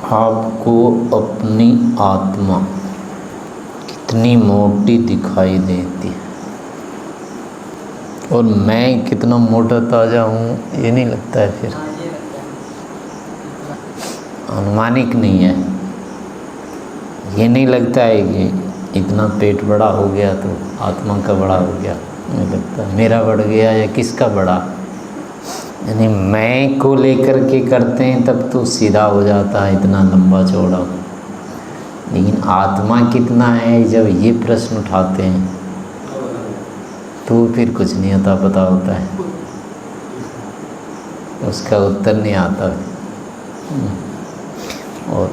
आपको अपनी आत्मा कितनी मोटी दिखाई देती है और मैं कितना मोटा ताजा हूँ, ये नहीं लगता है? फिर अनुमानिक नहीं है। ये नहीं लगता है कि इतना पेट बड़ा हो गया तो आत्मा का बड़ा हो गया, नहीं लगता। मेरा बढ़ गया या किसका बड़ा, यानी मैं को लेकर के करते हैं तब तो सीधा हो जाता है, इतना लंबा चौड़ा। लेकिन आत्मा कितना है जब ये प्रश्न उठाते हैं तो फिर कुछ नहीं आता, पता होता है, उसका उत्तर नहीं आता। और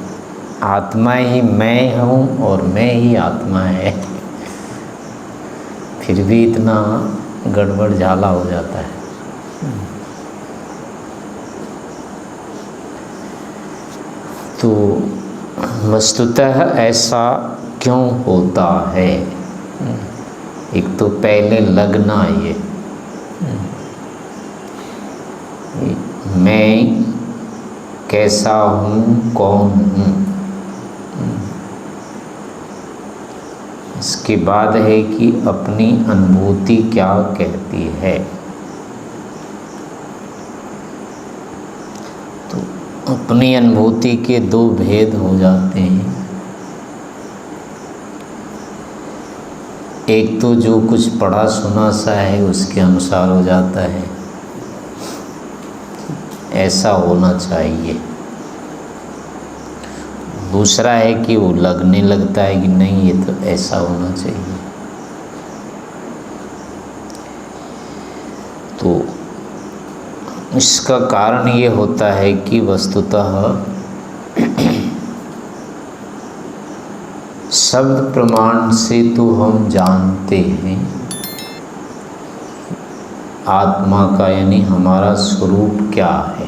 आत्मा ही मैं हूँ और मैं ही आत्मा है, फिर भी इतना गड़बड़ झाला हो जाता है। तो वस्तुतः ऐसा क्यों होता है? एक तो पहले लगना, ये मैं कैसा हूँ, कौन हूँ। इसके बाद है कि अपनी अनुभूति क्या कहती है। तो अपनी अनुभूति के दो भेद हो जाते हैं। एक तो जो कुछ पढ़ा सुना सा है उसके अनुसार हो जाता है, ऐसा होना चाहिए। दूसरा है कि वो लगने लगता है कि नहीं, ये तो ऐसा होना चाहिए। तो इसका कारण ये होता है कि वस्तुतः शब्द प्रमाण से तो हम जानते हैं आत्मा का, यानी हमारा स्वरूप क्या है,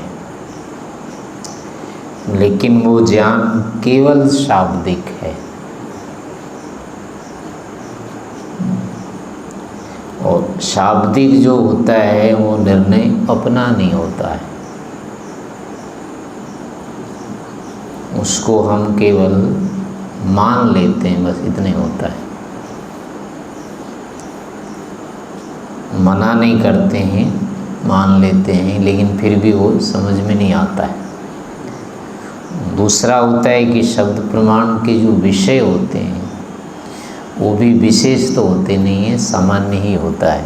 लेकिन वो ज्ञान केवल शाब्दिक है। और शाब्दिक जो होता है वो निर्णय अपना नहीं होता है, उसको हम केवल मान लेते हैं, बस इतने होता है। मना नहीं करते हैं, मान लेते हैं, लेकिन फिर भी वो समझ में नहीं आता है। दूसरा होता है कि शब्द प्रमाण के जो विषय होते हैं वो भी विशेष तो होते नहीं हैं, सामान्य ही होता है।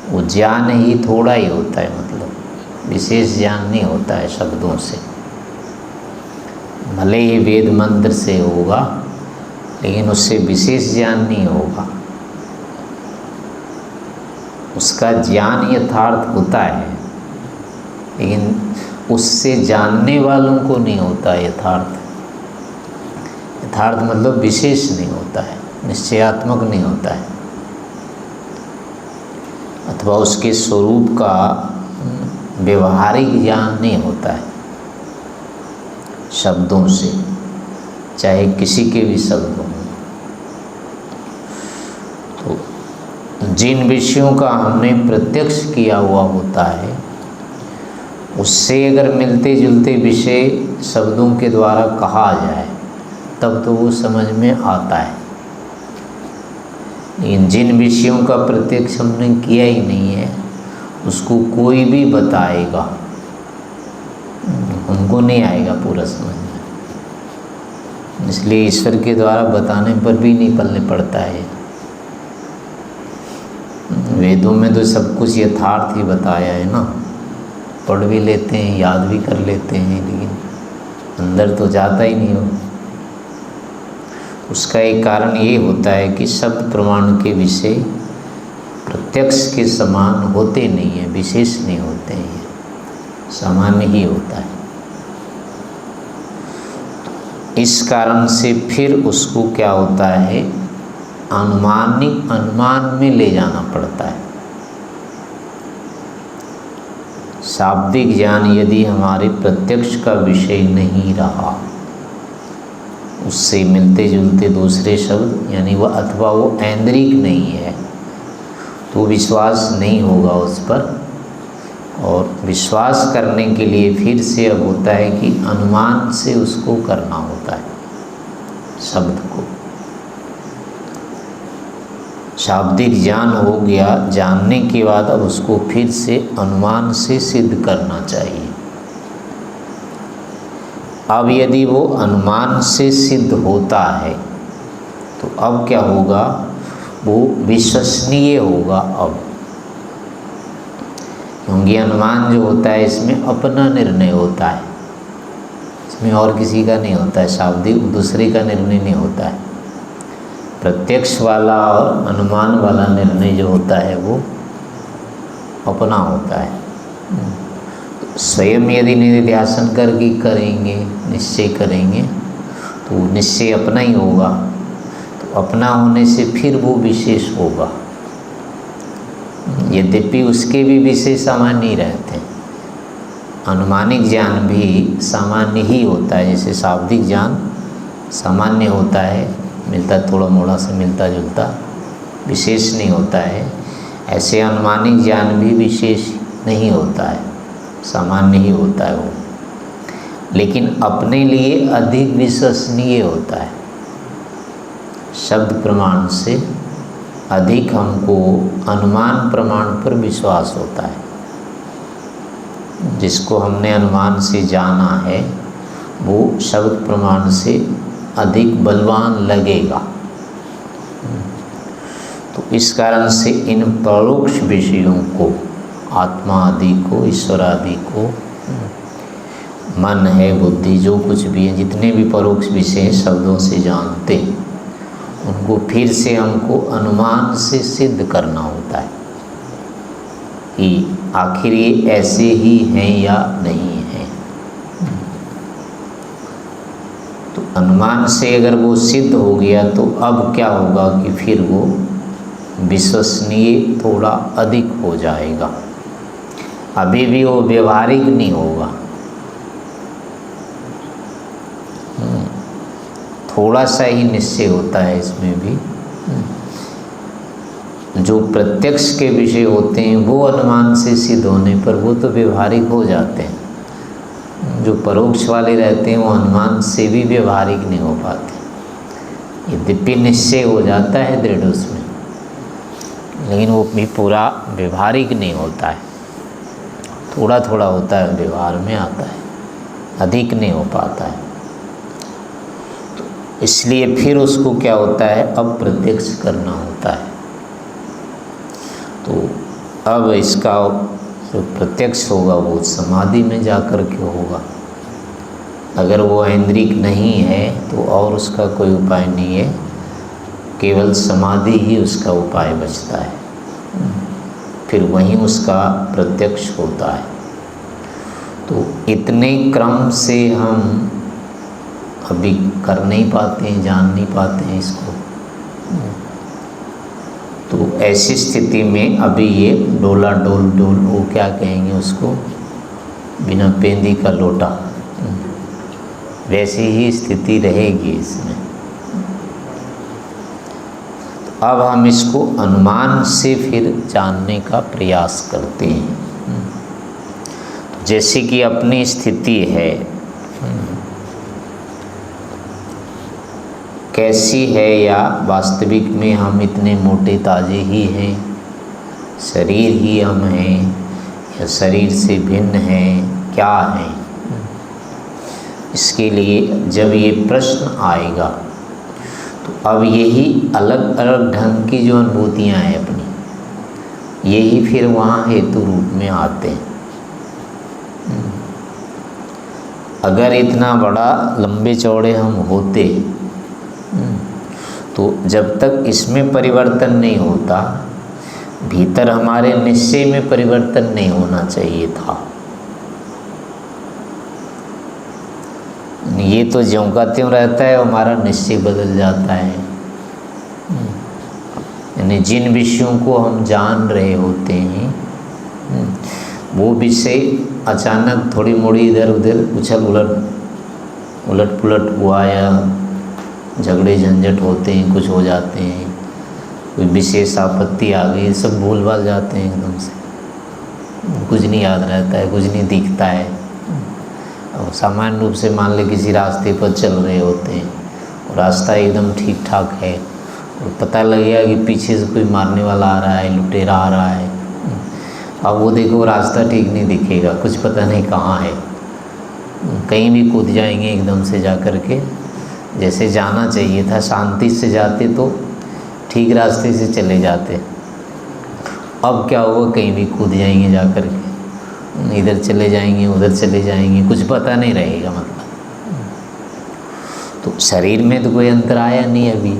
वो ज्ञान ही थोड़ा ही होता है, मतलब विशेष ज्ञान नहीं होता है शब्दों से। भले ही वेद मंत्र से होगा लेकिन उससे विशेष ज्ञान नहीं होगा। उसका ज्ञान यथार्थ होता है लेकिन उससे जानने वालों को नहीं होता यथार्थ। यथार्थ मतलब विशेष नहीं होता है, निश्चयात्मक नहीं होता है, अथवा उसके स्वरूप का व्यवहारिक ज्ञान नहीं होता है शब्दों से, चाहे किसी के भी शब्द हों। तो जिन विषयों का हमने प्रत्यक्ष किया हुआ होता है उससे अगर मिलते जुलते विषय शब्दों के द्वारा कहा जाए तब तो वो समझ में आता है। लेकिन जिन विषयों का प्रत्यक्ष हमने किया ही नहीं है उसको कोई भी बताएगा, हमको नहीं आएगा पूरा समझ में। इसलिए ईश्वर के द्वारा बताने पर भी नहीं पल्ले पड़ता है। वेदों में तो सब कुछ यथार्थ ही बताया है ना, पढ़ भी लेते हैं, याद भी कर लेते हैं, लेकिन अंदर तो जाता ही नहीं हो। उसका एक कारण ये होता है कि शब्द प्रमाण के विषय प्रत्यक्ष के समान होते नहीं हैं, विशेष नहीं होते हैं, सामान्य ही होता है। इस कारण से फिर उसको क्या होता है, अनुमान में ले जाना पड़ता है। शाब्दिक ज्ञान यदि हमारे प्रत्यक्ष का विषय नहीं रहा, उससे मिलते जुलते दूसरे शब्द यानी वह अथवा वो ऐन्द्रिक नहीं है तो विश्वास नहीं होगा उस पर। और विश्वास करने के लिए फिर से अब होता है कि अनुमान से उसको करना होता है, शब्द को। शाब्दिक ज्ञान हो गया, जानने के बाद अब उसको फिर से अनुमान से सिद्ध करना चाहिए। अब यदि वो अनुमान से सिद्ध होता है तो अब क्या होगा, वो विश्वसनीय होगा। अब क्योंकि अनुमान जो होता है इसमें अपना निर्णय होता है, इसमें और किसी का नहीं होता है, शाब्दिक दूसरे का निर्णय नहीं होता है। प्रत्यक्ष वाला और अनुमान वाला निर्णय जो होता है वो अपना होता है। स्वयं यदि निध्यासन करके करेंगे, निश्चय करेंगे, तो निश्चय अपना ही होगा। तो अपना होने से फिर वो विशेष होगा, यद्यपि उसके भी विशेष सामान्य ही रहते हैं। अनुमानिक ज्ञान भी सामान्य ही होता है, जैसे शाब्दिक ज्ञान सामान्य होता है, मिलता थोड़ा मोड़ा से मिलता जुलता, विशेष नहीं होता है। ऐसे अनुमानिक ज्ञान भी विशेष नहीं होता है, सामान्य ही होता है वो, लेकिन अपने लिए अधिक विश्वसनीय होता है। शब्द प्रमाण से अधिक हमको अनुमान प्रमाण पर विश्वास होता है। जिसको हमने अनुमान से जाना है वो शब्द प्रमाण से अधिक बलवान लगेगा। तो इस कारण से इन परोक्ष विषयों को, आत्मा आदि को, ईश्वर आदि को, मन है, बुद्धि, जो कुछ भी है, जितने भी परोक्ष विषय शब्दों से जानते हैं, उनको फिर से हमको अनुमान से सिद्ध करना होता है कि आखिर ये ऐसे ही हैं या नहीं हैं। तो अनुमान से अगर वो सिद्ध हो गया तो अब क्या होगा कि फिर वो विश्वसनीय थोड़ा अधिक हो जाएगा। अभी भी वो व्यवहारिक नहीं होगा, थोड़ा सा ही निश्चय होता है इसमें भी। जो प्रत्यक्ष के विषय होते हैं वो अनुमान से सिद्ध होने पर वो तो व्यवहारिक हो जाते हैं। जो परोक्ष वाले रहते हैं वो अनुमान से भी व्यवहारिक नहीं हो पाते। यद्यपि निश्चय हो जाता है दृढ़ उसमें, लेकिन वो भी पूरा व्यवहारिक नहीं होता है, थोड़ा थोड़ा होता है, व्यवहार में आता है, अधिक नहीं हो पाता है। तो इसलिए फिर उसको क्या होता है, अब प्रत्यक्ष करना होता है। तो अब इसका जो प्रत्यक्ष होगा वो समाधि में जाकर के होगा। अगर वो ऐन्द्रिक नहीं है तो और उसका कोई उपाय नहीं है, केवल समाधि ही उसका उपाय बचता है, फिर वहीं उसका प्रत्यक्ष होता है। तो इतने क्रम से हम अभी कर नहीं पाते हैं, जान नहीं पाते हैं इसको। तो ऐसी स्थिति में अभी ये डोला डोल वो क्या कहेंगे उसको, बिना पेंदी का लोटा, वैसी ही स्थिति रहेगी इसमें। तो अब हम इसको अनुमान से फिर जानने का प्रयास करते हैं। तो जैसे कि अपनी स्थिति है कैसी है, या वास्तविक में हम इतने मोटे ताजे ही हैं, शरीर ही हम हैं, या शरीर से भिन्न हैं, क्या हैं। इसके लिए जब ये प्रश्न आएगा तो अब यही अलग अलग ढंग की जो अनुभूतियाँ हैं अपनी, यही फिर वहाँ हेतु रूप में आते हैं। अगर इतना बड़ा लंबे चौड़े हम होते तो जब तक इसमें परिवर्तन नहीं होता, भीतर हमारे निश्चय में परिवर्तन नहीं होना चाहिए था। ये तो ज्यों का त्यों रहता है, हमारा निश्चय बदल जाता है। यानी जिन विषयों को हम जान रहे होते हैं वो विषय अचानक थोड़ी मोड़ी इधर उधर उलट पुलट हुआ, या झगड़े झंझट होते हैं, कुछ हो जाते हैं, कोई विशेष आपत्ति आ गई, सब भूल भाल जाते हैं एकदम से। कुछ नहीं याद रहता है, कुछ नहीं दिखता है। और सामान्य रूप से मान ले किसी रास्ते पर चल रहे होते हैं और रास्ता एकदम ठीक ठाक है और पता लगेगा कि पीछे से कोई मारने वाला आ रहा है, लुटेरा आ रहा है। अब वो देखो रास्ता ठीक नहीं दिखेगा, कुछ पता नहीं कहाँ है, कहीं भी कूद जाएंगे एकदम से जा कर के। जैसे जाना चाहिए था, शांति से जाते तो ठीक रास्ते से चले जाते। अब क्या हुआ, कहीं भी कूद जाएंगे जा कर के, इधर चले जाएंगे उधर चले जाएंगे, कुछ पता नहीं रहेगा। मतलब तो शरीर में तो कोई अंतर आया नहीं अभी,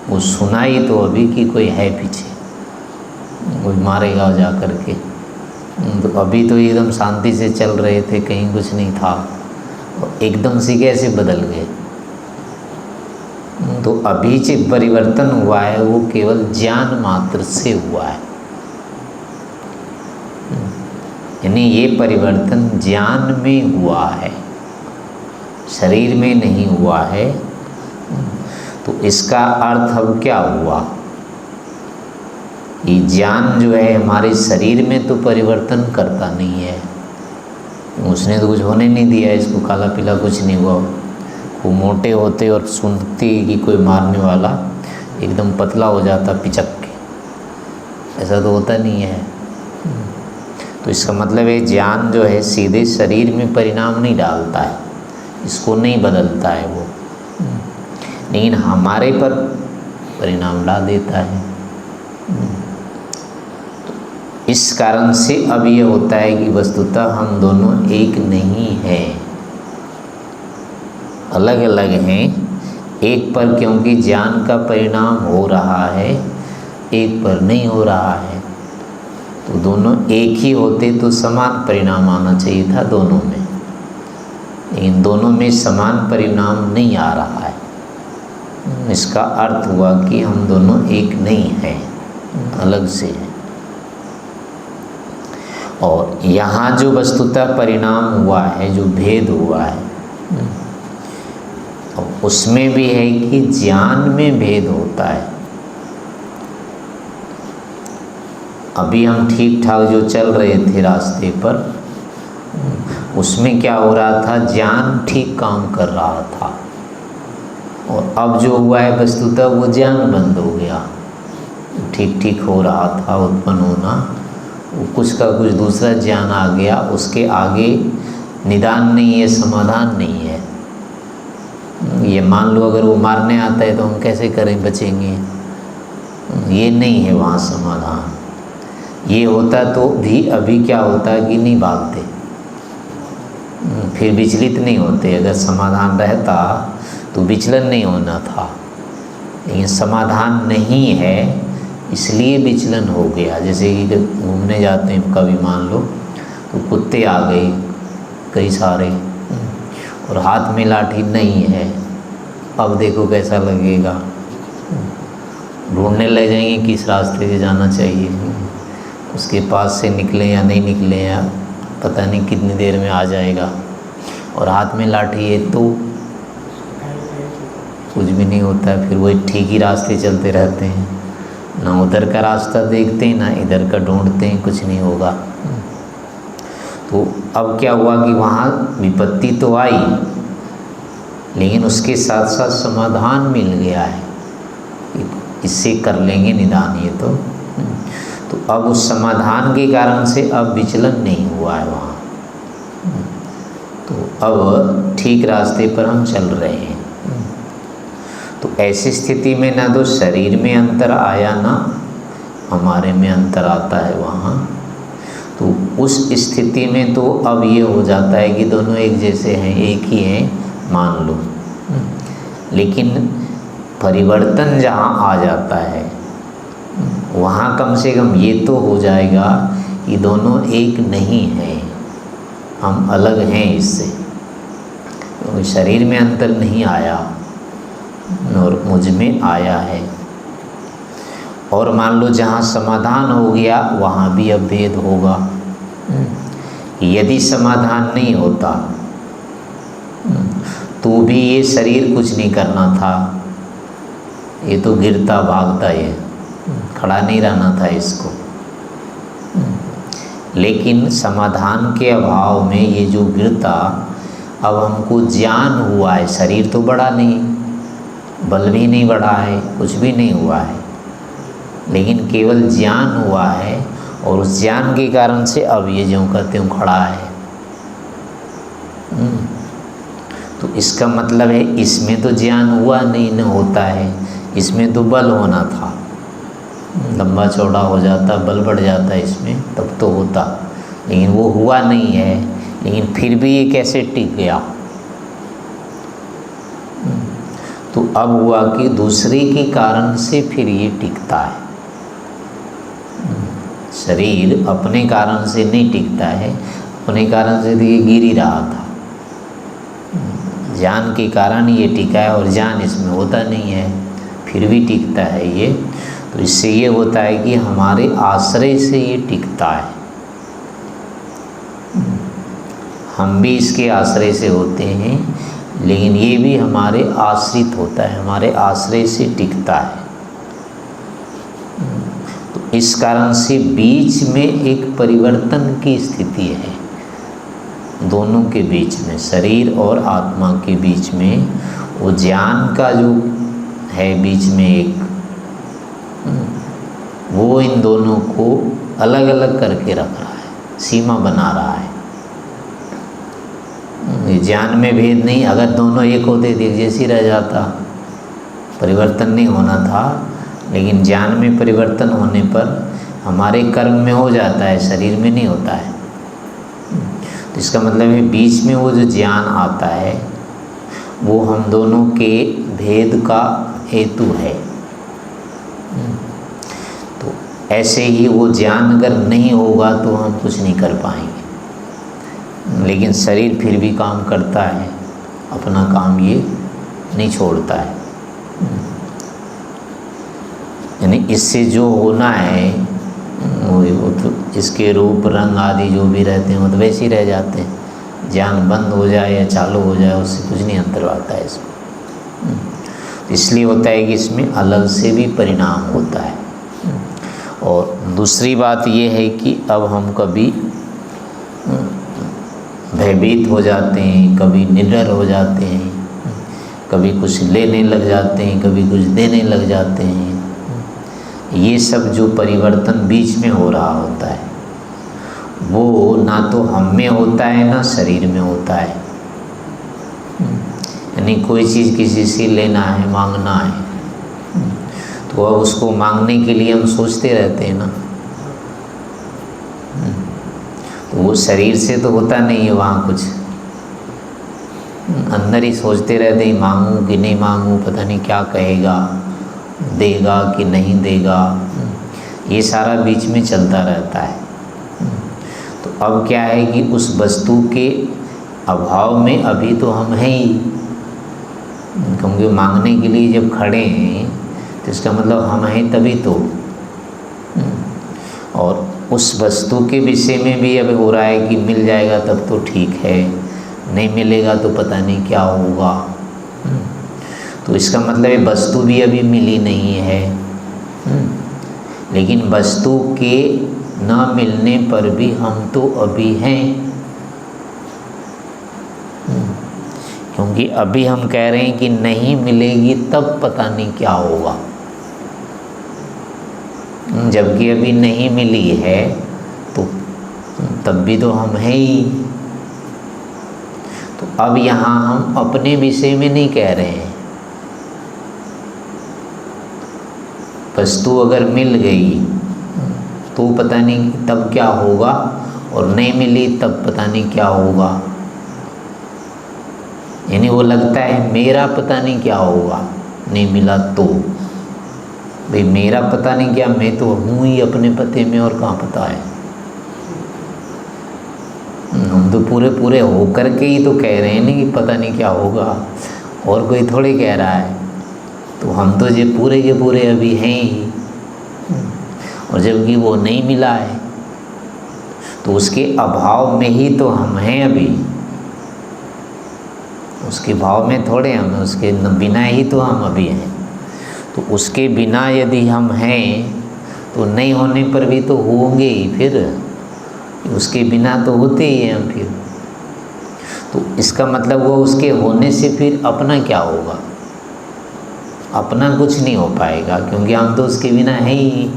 वो सुना ही तो अभी कि कोई है पीछे, कोई मारेगा जा कर के। तो अभी तो एकदम शांति से चल रहे थे, कहीं कुछ नहीं था, और एकदम से कैसे बदल गए। तो अभी जो परिवर्तन हुआ है वो केवल ज्ञान मात्र से हुआ है, यानी ये परिवर्तन ज्ञान में हुआ है, शरीर में नहीं हुआ है। तो इसका अर्थ अब क्या हुआ, ये ज्ञान जो है हमारे शरीर में तो परिवर्तन करता नहीं है, उसने तो कुछ होने नहीं दिया, इसको काला पीला कुछ नहीं हुआ। वो मोटे होते और सुनते कि कोई मारने वाला एकदम पतला हो जाता पिचक के, ऐसा तो होता नहीं है। तो इसका मतलब है ज्ञान जो है सीधे शरीर में परिणाम नहीं डालता है, इसको नहीं बदलता है वो, लेकिन हमारे पर परिणाम ला देता है। तो इस कारण से अब ये होता है कि वस्तुतः हम दोनों एक नहीं हैं, अलग अलग हैं। एक पर क्योंकि ज्ञान का परिणाम हो रहा है, एक पर नहीं हो रहा है। तो दोनों एक ही होते तो समान परिणाम आना चाहिए था दोनों में, लेकिन दोनों में समान परिणाम नहीं आ रहा है। इसका अर्थ हुआ कि हम दोनों एक नहीं हैं, अलग से हैं। और यहाँ जो वस्तुतः परिणाम हुआ है, जो भेद हुआ है, उसमें भी है कि ज्ञान में भेद होता है। अभी हम ठीक ठाक जो चल रहे थे रास्ते पर, उसमें क्या हो रहा था, ज्ञान ठीक काम कर रहा था, और अब जो हुआ है वस्तुतः वो ज्ञान बंद हो गया। ठीक ठीक हो रहा था उत्पन्न होना, कुछ का कुछ दूसरा ज्ञान आ गया, उसके आगे निदान नहीं है, समाधान नहीं है। ये मान लो अगर वो मारने आता है तो हम कैसे करें, बचेंगे, ये नहीं है वहाँ समाधान। ये होता तो भी अभी क्या होता कि नहीं भागते, फिर विचलित नहीं होते। अगर समाधान रहता तो विचलन नहीं होना था, लेकिन समाधान नहीं है इसलिए विचलन हो गया। जैसे कि घूमने जाते हैं कभी मान लो तो कुत्ते आ गए कई सारे और हाथ में लाठी नहीं है, अब देखो कैसा लगेगा, ढूंढने लग जाएंगे किस रास्ते से जाना चाहिए, उसके पास से निकले या नहीं निकले, या पता नहीं कितनी देर में आ जाएगा। और हाथ में लाठी है तो कुछ भी नहीं होता है, फिर वही ठीक ही रास्ते चलते रहते हैं, ना उधर का रास्ता देखते हैं ना इधर का ढूंढते हैं, कुछ नहीं होगा। तो अब क्या हुआ कि वहाँ विपत्ति तो आई, लेकिन उसके साथ साथ समाधान मिल गया है, इससे कर लेंगे निदान ये तो अब उस समाधान के कारण से अब विचलन नहीं हुआ है वहाँ, तो अब ठीक रास्ते पर हम चल रहे हैं। तो ऐसी स्थिति में ना तो शरीर में अंतर आया ना हमारे में अंतर आता है वहाँ। तो उस स्थिति में तो अब ये हो जाता है कि दोनों एक जैसे हैं, एक ही हैं मान लो, लेकिन परिवर्तन जहाँ आ जाता है वहाँ कम से कम ये तो हो जाएगा कि दोनों एक नहीं हैं, हम अलग हैं इससे, क्योंकि शरीर में अंतर नहीं आया और मुझ में आया है। और मान लो जहाँ समाधान हो गया वहाँ भी अब भेद होगा। यदि समाधान नहीं होता तो भी ये शरीर कुछ नहीं करना था, ये तो गिरता भागता, ये खड़ा नहीं रहना था इसको। लेकिन समाधान के अभाव में ये जो गिरता, अब हमको ज्ञान हुआ है, शरीर तो बढ़ा नहीं, बल भी नहीं बढ़ा है, कुछ भी नहीं हुआ है, लेकिन केवल ज्ञान हुआ है, और उस ज्ञान के कारण से अब ये ज्यों का त्यों खड़ा है। तो इसका मतलब है इसमें तो ज्ञान हुआ नहीं, न होता है, इसमें तो बल होना था, लंबा चौड़ा हो जाता, बल बढ़ जाता इसमें, तब तो होता, लेकिन वो हुआ नहीं है। लेकिन फिर भी ये कैसे टिक गया? तो अब हुआ कि दूसरे के कारण से फिर ये टिकता है। शरीर अपने कारण से नहीं टिकता है, अपने कारण से तो ये गिर ही रहा था, ज्ञान के कारण ये टिका है, और ज्ञान इसमें होता नहीं है, फिर भी टिकता है ये। तो इससे ये होता है कि हमारे आश्रय से ये टिकता है, हम भी इसके आश्रय से होते हैं, लेकिन ये भी हमारे आश्रित होता है, हमारे आश्रय से टिकता है। तो इस कारण से बीच में एक परिवर्तन की स्थिति है, दोनों के बीच में, शरीर और आत्मा के बीच में, वो ज्ञान का जो है बीच में एक, वो इन दोनों को अलग अलग करके रख रहा है, सीमा बना रहा है। ज्ञान में भेद नहीं, अगर दोनों एक होते तो एक जैसी रह जाता, परिवर्तन नहीं होना था, लेकिन ज्ञान में परिवर्तन होने पर हमारे कर्म में हो जाता है, शरीर में नहीं होता है। तो इसका मतलब है बीच में वो जो ज्ञान आता है वो हम दोनों के भेद का हेतु है। तो ऐसे ही वो ज्ञान अगर नहीं होगा तो हम कुछ नहीं कर पाएंगे, लेकिन शरीर फिर भी काम करता है, अपना काम ये नहीं छोड़ता है। यानी इससे जो होना है वो तो इसके रूप रंग आदि जो भी रहते हैं वो तो वैसे ही रह जाते हैं, ज्ञान बंद हो जाए या चालू हो जाए उससे कुछ नहीं अंतर आता है इसमें। इसलिए होता है कि इसमें अलग से भी परिणाम होता है। और दूसरी बात ये है कि अब हम कभी भयभीत हो जाते हैं, कभी निडर हो जाते हैं, कभी कुछ लेने लग जाते हैं, कभी कुछ देने लग जाते हैं। ये सब जो परिवर्तन बीच में हो रहा होता है वो ना तो हम में होता है ना शरीर में होता है। यानी कोई चीज़ किसी से लेना है, मांगना है, तो अब उसको मांगने के लिए हम सोचते रहते हैं ना, तो वो शरीर से तो होता नहीं है, वहाँ कुछ अंदर ही सोचते रहते हैं, मांगूं कि नहीं मांगूं, पता नहीं क्या कहेगा, देगा कि नहीं देगा, ये सारा बीच में चलता रहता है। तो अब क्या है कि उस वस्तु के अभाव में अभी तो हम हैं ही, क्योंकि मांगने के लिए जब खड़े हैं तो इसका मतलब हम हैं तभी तो। और उस वस्तु के विषय में भी अब हो रहा है कि मिल जाएगा तब तो ठीक है, नहीं मिलेगा तो पता नहीं क्या होगा। तो इसका मतलब है वस्तु भी अभी मिली नहीं है, लेकिन वस्तु के न मिलने पर भी हम तो अभी हैं, क्योंकि अभी हम कह रहे हैं कि नहीं मिलेगी तब पता नहीं क्या होगा, जबकि अभी नहीं मिली है तो तब भी तो हम हैं ही। तो अब यहाँ हम अपने विषय में नहीं कह रहे हैं, वस्तु अगर मिल गई तो पता नहीं तब क्या होगा, और नहीं मिली तब पता नहीं क्या होगा। यानी वो लगता है मेरा पता नहीं क्या होगा, नहीं मिला तो भाई मेरा पता नहीं क्या, मैं तो हूँ ही अपने पते में, और कहाँ पता है। हम तो पूरे पूरे होकर के ही तो कह रहे हैं नहीं कि पता नहीं क्या होगा, और कोई थोड़ी कह रहा है। तो हम तो ये पूरे के पूरे अभी हैं ही, और जबकि वो नहीं मिला है तो उसके अभाव में ही तो हम हैं अभी, उसके भाव में थोड़े हम, उसके बिना ही तो हम अभी हैं। तो उसके बिना यदि हम हैं तो नहीं होने पर भी तो होंगे ही फिर, उसके बिना तो होते ही हैं हम फिर। तो इसका मतलब वो उसके होने से फिर अपना क्या होगा? अपना कुछ नहीं हो पाएगा, क्योंकि हम तो उसके बिना है ही नहीं।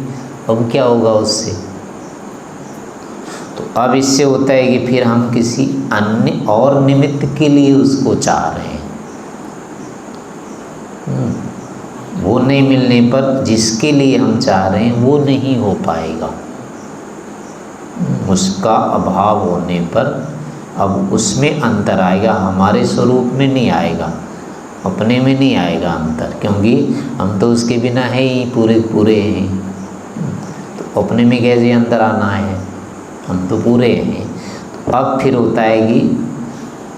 अब क्या होगा उससे? तो अब इससे होता है कि फिर हम किसी अन्य और निमित्त के लिए उसको चाह रहे हैं। वो नहीं मिलने पर जिसके लिए हम चाह रहे हैं वो नहीं हो पाएगा। उसका अभाव होने पर अब उसमें अंतर आएगा, हमारे स्वरूप में नहीं आएगा, अपने में नहीं आएगा अंतर, क्योंकि हम तो उसके बिना है ही, पूरे पूरे हैं। तो अपने में कैसे अंतर आना है? हम तो पूरे हैं। तो अब फिर होता है कि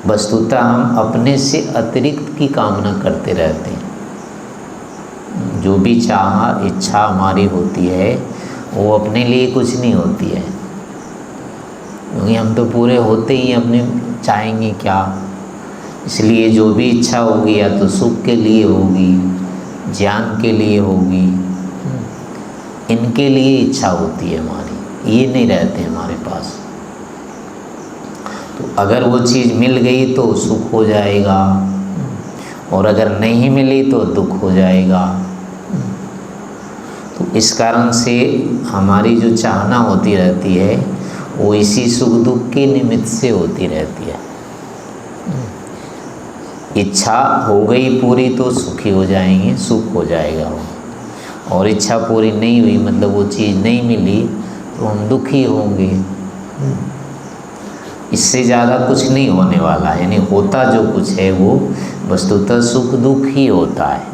वस्तुतः हम अपने से अतिरिक्त की कामना करते रहते हैं। जो भी चाह इच्छा हमारी होती है वो अपने लिए कुछ नहीं होती है, क्योंकि हम तो पूरे होते ही अपने चाहेंगे क्या। इसलिए जो भी इच्छा होगी या तो सुख के लिए होगी, ज्ञान के लिए होगी, इनके लिए इच्छा होती है हमारी, ये नहीं रहते हमारे पास। तो अगर वो चीज़ मिल गई तो सुख हो जाएगा, और अगर नहीं मिली तो दुख हो जाएगा। तो इस कारण से हमारी जो चाहना होती रहती है वो इसी सुख दुख के निमित्त से होती रहती है। इच्छा हो गई पूरी तो सुखी हो जाएंगे, सुख हो जाएगा वो। और इच्छा पूरी नहीं हुई, मतलब वो चीज़ नहीं मिली, तो हम दुखी होंगे। इससे ज़्यादा कुछ नहीं होने वाला है। यानी होता जो कुछ है वो वस्तुतः सुख दुख ही होता है।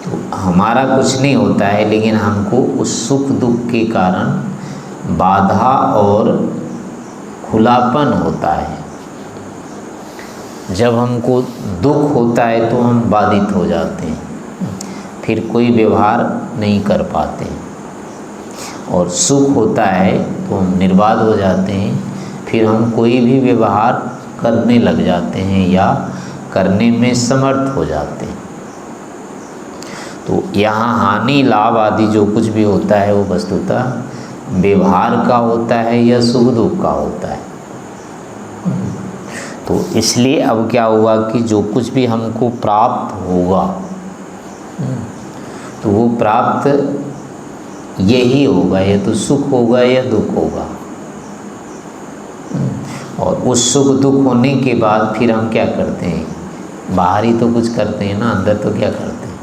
तो हमारा कुछ नहीं होता है, लेकिन हमको उस सुख दुख के कारण बाधा और खुलापन होता है। जब हमको दुख होता है तो हम बाधित हो जाते हैं, फिर कोई व्यवहार नहीं कर पाते। और सुख होता है तो हम निर्बाध हो जाते हैं, फिर हम कोई भी व्यवहार करने लग जाते हैं या करने में समर्थ हो जाते हैं। तो यहाँ हानि लाभ आदि जो कुछ भी होता है वो वस्तुतः व्यवहार का होता है या सुख दुख का होता है। तो इसलिए अब क्या हुआ कि जो कुछ भी हमको प्राप्त होगा तो वो प्राप्त यही होगा, या तो सुख होगा या दुख होगा। और उस सुख दुख होने के बाद फिर हम क्या करते हैं? बाहर ही तो कुछ करते हैं ना, अंदर तो क्या करते हैं?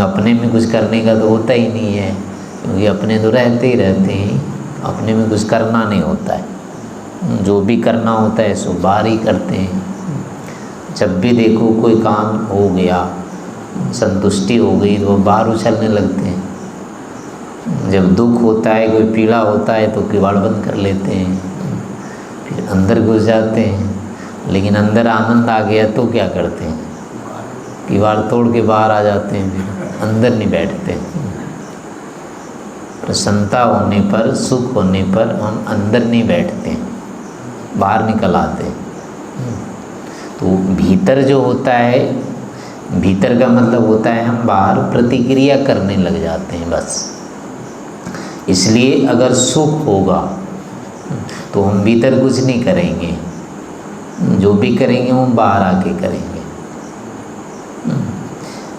अपने में कुछ करने का तो होता ही नहीं है, क्योंकि अपने तो रहते ही रहते हैं, अपने में कुछ करना नहीं होता है। जो भी करना होता है सो बाहर ही करते हैं। जब भी देखो कोई काम हो गया, संतुष्टि हो गई, तो वो बाहर उछलने लगते हैं। जब दुख होता है, कोई पीड़ा होता है तो किवाड़ बंद कर लेते हैं, फिर अंदर घुस जाते हैं। लेकिन अंदर आनंद आ गया तो क्या करते हैं? किवाड़ तोड़ के बाहर आ जाते हैं, फिर अंदर नहीं बैठते। प्रसन्नता होने पर, सुख होने पर हम अंदर नहीं बैठते, बाहर निकल आते। तो भीतर जो होता है, भीतर का मतलब होता है हम बाहर प्रतिक्रिया करने लग जाते हैं बस। इसलिए अगर सुख होगा तो हम भीतर कुछ नहीं करेंगे, जो भी करेंगे वो बाहर आके करेंगे।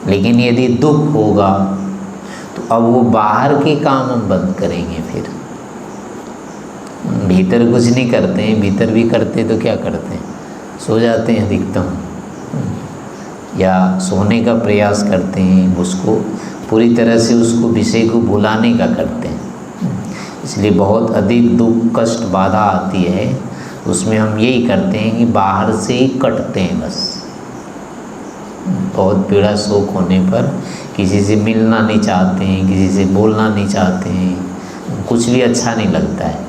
लेकिन यदि दुख होगा तो अब वो बाहर के काम हम बंद करेंगे। फिर भीतर कुछ नहीं करते हैं, भीतर भी करते तो क्या करते हैं? सो जाते हैं अधिकतम, या सोने का प्रयास करते हैं, उसको पूरी तरह से उसको विषय को भुलाने का करते हैं। इसलिए बहुत अधिक दुख कष्ट बाधा आती है, उसमें हम यही करते हैं कि बाहर से ही कटते हैं बस। बहुत पीड़ा शोक होने पर किसी से मिलना नहीं चाहते हैं, किसी से बोलना नहीं चाहते हैं, कुछ भी अच्छा नहीं लगता है,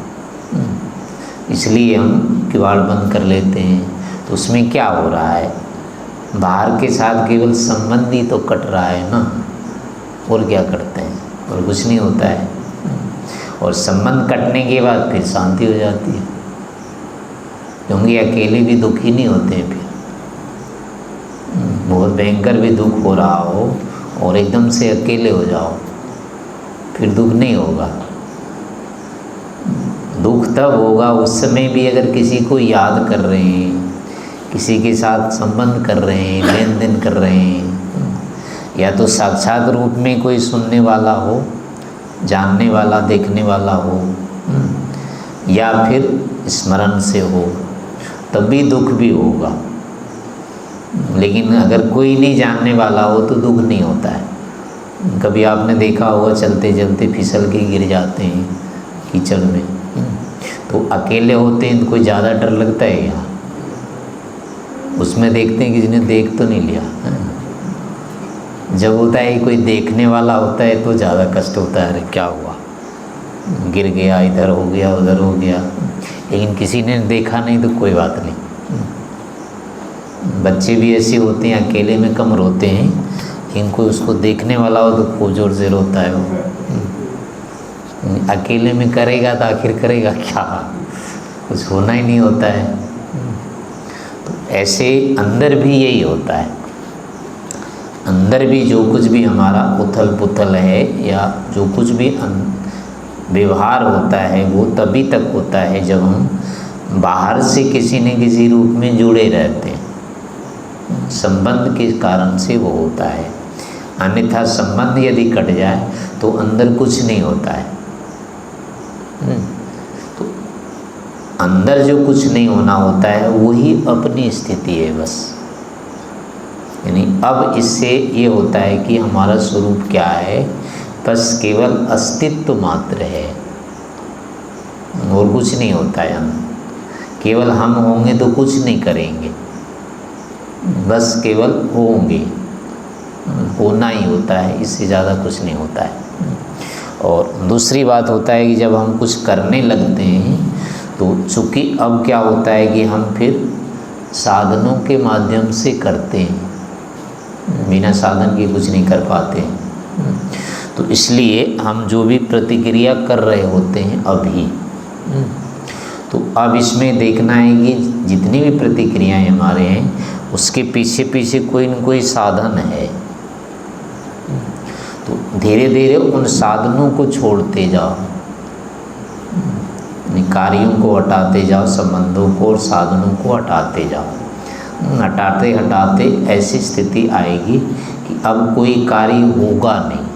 इसलिए हम किवाड़ बंद कर लेते हैं। तो उसमें क्या हो रहा है? बाहर के साथ केवल संबंध ही तो कट रहा है ना, और क्या करते हैं? और कुछ नहीं होता है। और संबंध कटने के बाद फिर शांति हो जाती है, क्योंकि अकेले भी दुखी नहीं होते हैं। फिर बहुत भयंकर भी दुख हो रहा हो और एकदम से अकेले हो जाओ, फिर दुख नहीं होगा, दुख तब होगा उस समय भी अगर किसी को याद कर रहे हैं, किसी के साथ संबंध कर रहे हैं, लेन देन कर रहे हैं, या तो साक्षात रूप में कोई सुनने वाला हो, जानने वाला, देखने वाला हो, या फिर स्मरण से हो, तब भी दुख भी होगा। लेकिन अगर कोई नहीं जानने वाला हो तो दुख नहीं होता है। कभी आपने देखा होगा चलते चलते फिसल के गिर जाते हैं कीचड़ में, तो अकेले होते हैं तो कोई ज़्यादा डर लगता है यहाँ, उसमें देखते हैं किसी ने देख तो नहीं लिया। जब होता है कोई देखने वाला होता है तो ज़्यादा कष्ट होता है, अरे क्या हुआ, गिर गया, इधर हो गया, उधर हो गया। लेकिन किसी ने देखा नहीं तो कोई बात नहीं। बच्चे भी ऐसे होते हैं, अकेले में कम रोते हैं, लेकिन कोई उसको देखने वाला हो तो खूब जोर से रोता है वो। अकेले में करेगा तो आखिर करेगा क्या, कुछ होना ही नहीं होता है। तो ऐसे अंदर भी यही होता है, अंदर भी जो कुछ भी हमारा उथल पुथल है या जो कुछ भी व्यवहार होता है वो तभी तक होता है जब हम बाहर से किसी न किसी रूप में जुड़े रहते हैं, संबंध के कारण से वो होता है। अन्यथा संबंध यदि कट जाए तो अंदर कुछ नहीं होता है। तो अंदर जो कुछ नहीं होना होता है वही अपनी स्थिति है बस। यानी अब इससे ये होता है कि हमारा स्वरूप क्या है, बस केवल अस्तित्व मात्र है और कुछ नहीं होता है। हम केवल हम होंगे तो कुछ नहीं करेंगे, बस केवल होंगे, होना ही होता है, इससे ज़्यादा कुछ नहीं होता है। और दूसरी बात होता है कि जब हम कुछ करने लगते हैं तो चूँकि अब क्या होता है कि हम फिर साधनों के माध्यम से करते हैं, बिना साधन के कुछ नहीं कर पाते। तो इसलिए हम जो भी प्रतिक्रिया कर रहे होते हैं अभी, तो अब इसमें देखना है कि जितनी भी प्रतिक्रियाएं हमारे हैं उसके पीछे पीछे कोई न कोई साधन है। तो धीरे धीरे उन साधनों को छोड़ते जाओ, कार्यों को हटाते जाओ, संबंधों को और साधनों को हटाते जाओ। हटाते हटाते ऐसी स्थिति आएगी कि अब कोई कार्य होगा नहीं,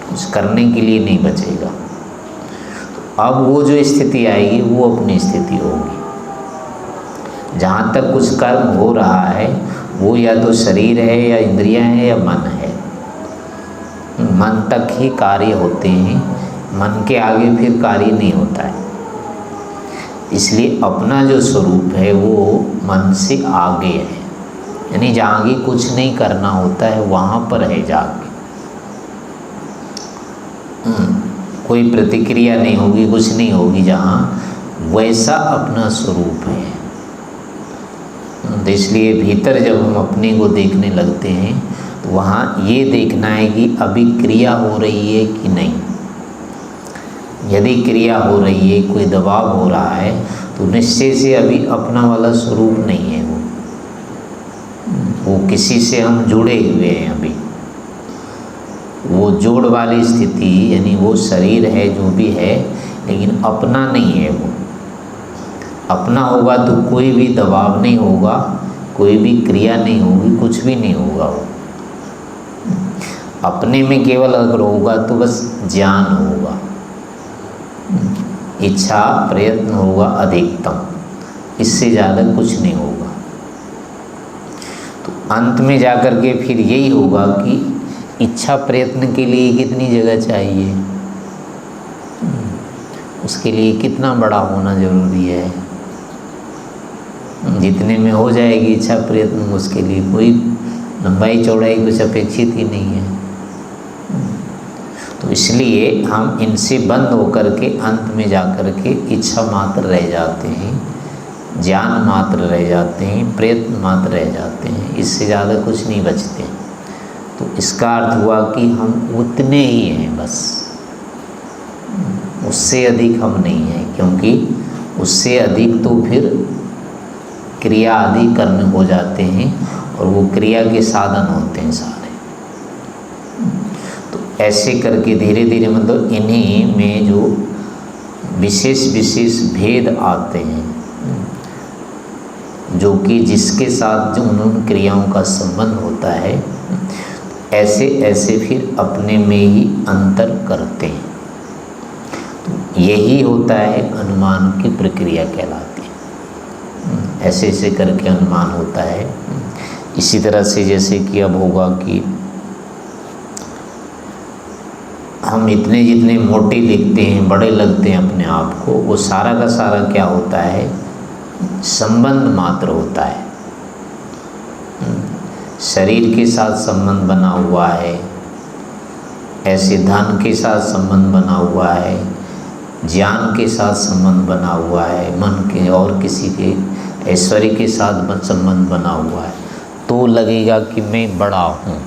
कुछ करने के लिए नहीं बचेगा। तो अब वो जो स्थिति आएगी वो अपनी स्थिति होगी। जहाँ तक कुछ कर्म हो रहा है वो या तो शरीर है या इंद्रियां हैं या मन है, मन तक ही कार्य होते हैं, मन के आगे फिर कार्य नहीं होता है। इसलिए अपना जो स्वरूप है वो मन से आगे है, यानी जहाँ आगे कुछ नहीं करना होता है वहाँ पर है जाके। कोई प्रतिक्रिया नहीं होगी, कुछ नहीं होगी, जहाँ वैसा अपना स्वरूप है। तो इसलिए भीतर जब हम अपने को देखने लगते हैं तो वहाँ ये देखना है कि अभी क्रिया हो रही है कि नहीं। यदि क्रिया हो रही है, कोई दबाव हो रहा है, तो निश्चय से अभी अपना वाला स्वरूप नहीं है वो किसी से हम जुड़े हुए हैं। अभी वो जोड़ वाली स्थिति, यानी वो शरीर है जो भी है, लेकिन अपना नहीं है वो। अपना होगा तो कोई भी दबाव नहीं होगा, कोई भी क्रिया नहीं होगी, कुछ भी नहीं होगा। वो अपने में केवल अगर होगा तो बस ज्ञान होगा, इच्छा प्रयत्न होगा अधिकतम, इससे ज़्यादा कुछ नहीं होगा। तो अंत में जाकर के फिर यही होगा कि इच्छा प्रयत्न के लिए कितनी जगह चाहिए, उसके लिए कितना बड़ा होना जरूरी है। जितने में हो जाएगी इच्छा प्रयत्न, उसके लिए कोई लंबाई चौड़ाई कुछ अपेक्षित ही नहीं है। तो इसलिए हम इनसे बंद होकर के अंत में जाकर के इच्छा मात्र रह जाते हैं, ज्ञान मात्र रह जाते हैं, प्रयत्न मात्र रह जाते हैं, इससे ज़्यादा कुछ नहीं बचते। तो इसका अर्थ हुआ कि हम उतने ही हैं बस, उससे अधिक हम नहीं हैं, क्योंकि उससे अधिक तो फिर क्रिया आदि कर्म हो जाते हैं और वो क्रिया के साधन होते हैं सारे। तो ऐसे करके धीरे धीरे मतलब इन्हीं में जो विशेष विशेष भेद आते हैं, जो कि जिसके साथ जो उन क्रियाओं का संबंध होता है, ऐसे ऐसे फिर अपने में ही अंतर करते हैं। तो यही होता है अनुमान की प्रक्रिया कहलाती है। ऐसे ऐसे करके अनुमान होता है। इसी तरह से जैसे कि अब होगा कि हम इतने जितने मोटे दिखते हैं, बड़े लगते हैं अपने आप को, वो सारा का सारा क्या होता है, संबंध मात्र होता है। शरीर के साथ संबंध बना हुआ है, ऐसे धन के साथ संबंध बना हुआ है, ज्ञान के साथ संबंध बना हुआ है, मन के और किसी के ऐश्वर्य के साथ संबंध बना हुआ है, तो लगेगा कि मैं बड़ा हूँ।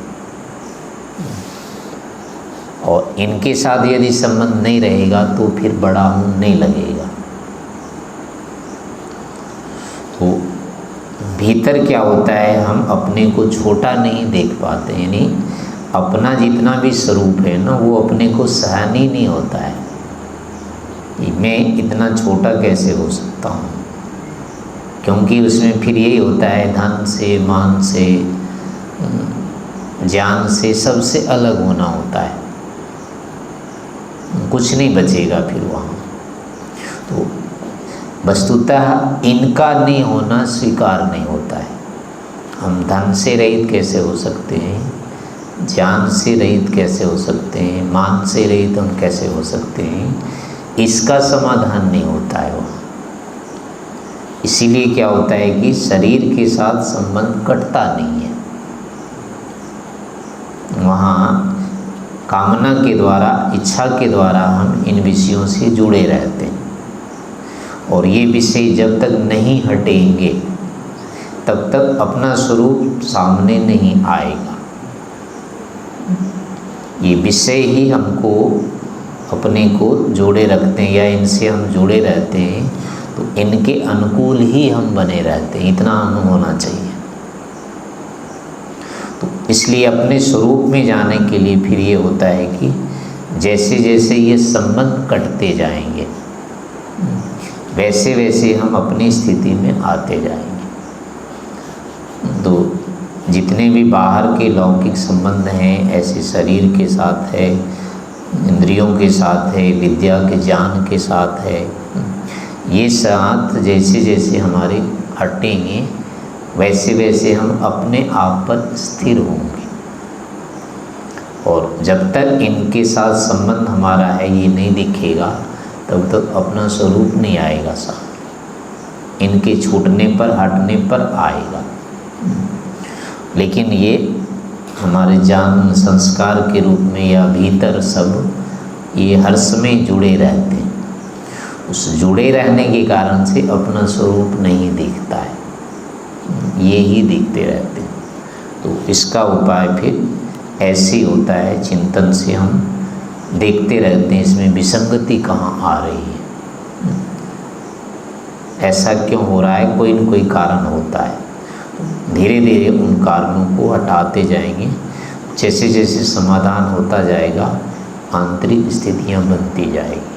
और इनके साथ यदि संबंध नहीं रहेगा तो फिर बड़ा हूँ नहीं लगेगा। तो भीतर क्या होता है, हम अपने को छोटा नहीं देख पाते, यानी अपना जितना भी स्वरूप है ना, वो अपने को सहन ही नहीं होता है। मैं इतना छोटा कैसे हो सकता हूँ, क्योंकि उसमें फिर यही होता है, धन से, मान से, ज्ञान से, सबसे अलग होना होता है, कुछ नहीं बचेगा फिर वहाँ। तो वस्तुतः इनका नहीं होना स्वीकार नहीं होता है। हम धन से रहित कैसे हो सकते हैं, ज्ञान से रहित कैसे हो सकते हैं, मान से रहित हम कैसे हो सकते हैं, इसका समाधान नहीं होता है वहाँ। इसीलिए क्या होता है कि शरीर के साथ संबंध कटता नहीं है। वहाँ कामना के द्वारा, इच्छा के द्वारा हम इन विषयों से जुड़े रहते हैं, और ये विषय जब तक नहीं हटेंगे तब तक अपना स्वरूप सामने नहीं आएगा। ये विषय ही हमको अपने को जोड़े रखते हैं, या इनसे हम जुड़े रहते हैं, तो इनके अनुकूल ही हम बने रहते हैं, इतना हम होना चाहिए। तो इसलिए अपने स्वरूप में जाने के लिए फिर ये होता है कि जैसे जैसे ये संबंध कटते जाएंगे, वैसे वैसे हम अपनी स्थिति में आते जाएंगे। तो जितने भी बाहर के लौकिक संबंध हैं, ऐसे शरीर के साथ है, इंद्रियों के साथ है, विद्या के ज्ञान के साथ है, ये साथ जैसे जैसे हमारे हटेंगे, वैसे वैसे हम अपने आप पर स्थिर होंगे। और जब तक इनके साथ संबंध हमारा है ये नहीं दिखेगा, तब तक अपना स्वरूप नहीं आएगा सामने। इनके छूटने पर, हटने पर आएगा। लेकिन ये हमारे ज्ञान संस्कार के रूप में या भीतर सब ये हर समय जुड़े रहते हैं। उस जुड़े रहने के कारण से अपना स्वरूप नहीं दिखता है, ये ही दिखते रहते हैं। तो इसका उपाय फिर ऐसे होता है, चिंतन से हम देखते रहते हैं इसमें विसंगति कहाँ आ रही है, ऐसा क्यों हो रहा है, कोई न कोई कारण होता है। धीरे धीरे उन कारणों को हटाते जाएंगे, जैसे जैसे समाधान होता जाएगा आंतरिक स्थितियाँ बनती जाएगी।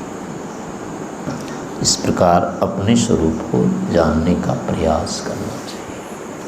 इस प्रकार अपने स्वरूप को जानने का प्रयास करना।